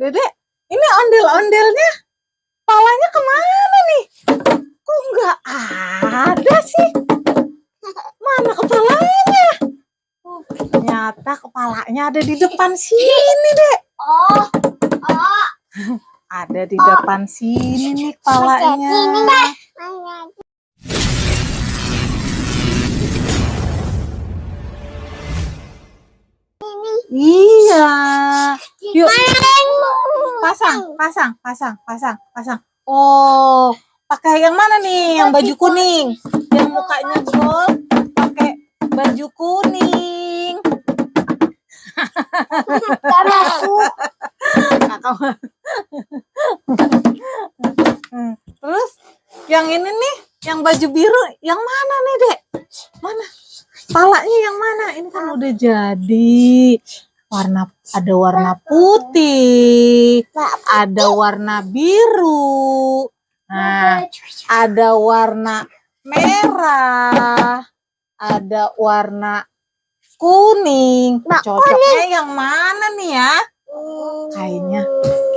Dedek, ini ondel-ondelnya kepalanya kemana nih? Kok nggak ada sih? Mana kepalanya? Oh, ternyata kepalanya ada di depan sini, Dek. Ada di depan sini nih kepalanya. Iya. Yuk. Pasang. Oh, pakai yang mana nih? Yang baju kuning. Yang mukanya gold pakai baju kuning. Terus yang ini nih, yang baju biru yang mana nih, Dek? Mana? Kepalanya yang mana? Ini kan udah jadi. Ada warna putih, ada warna biru, nah, ada warna merah, ada warna kuning. Cocoknya yang mana nih ya? Kayaknya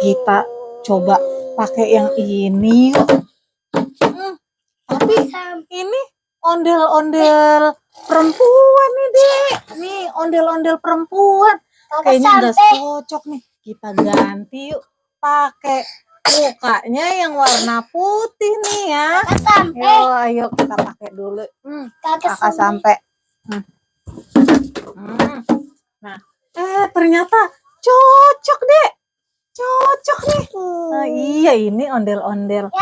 kita coba pakai yang ini yuk. Tapi ini ondel-ondel perempuan nih, Dek. Nih ondel-ondel perempuan. Kayaknya nggak cocok nih. Kita ganti yuk. Pakai mukanya yang warna putih nih ya. Ayo kita pakai dulu. Kakak sampai. Nah, ternyata cocok, Dek. Cocok nih. Nah, iya, ini ondel-ondel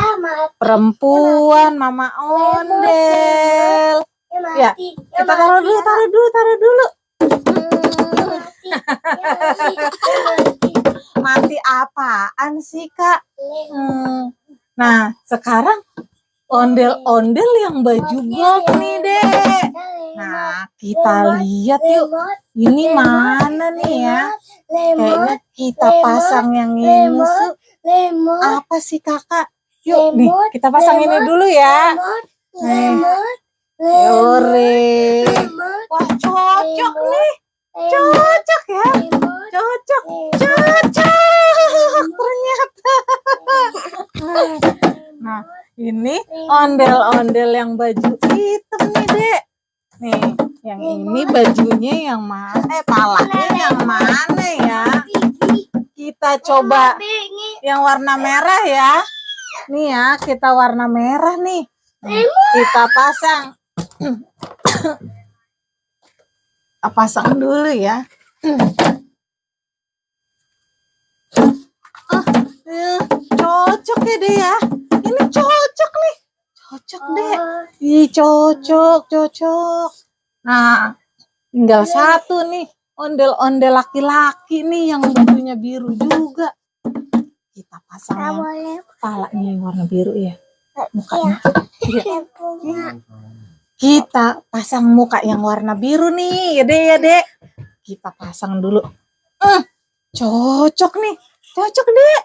perempuan, mama ondel. Ya, kita taruh dulu. Mati apaan sih, Kak? Nah, sekarang ondel-ondel yang baju gold nih, Dek. Nah, kita lihat yuk. Ini mana nih ya? Kayaknya kita pasang yang ini. Apa sih, Kakak? Yuk, nih, kita pasang ini dulu ya. Yore. Wah, cocok nih. Cocok ya. Cocok. Ternyata. Nah, ini ondel-ondel yang baju hitam nih, Dek. Nih, yang ini bajunya yang mana? Palanya yang mana ya? Kita coba yang warna merah ya. Nih ya, kita warna merah nih. Kita pasang. Pasang dulu ya. Cocok ya, Dek ya. Ini cocok nih. Cocok, Dek. Ih, cocok. Nah, tinggal satu nih. Ondel-ondel laki-laki nih yang bajunya biru juga. Kita pasang yang kepalanya warna biru ya. Mukanya. Kita pasang muka yang warna biru nih, ya Dek. Kita pasang dulu. Cocok nih. Cocok, Dek.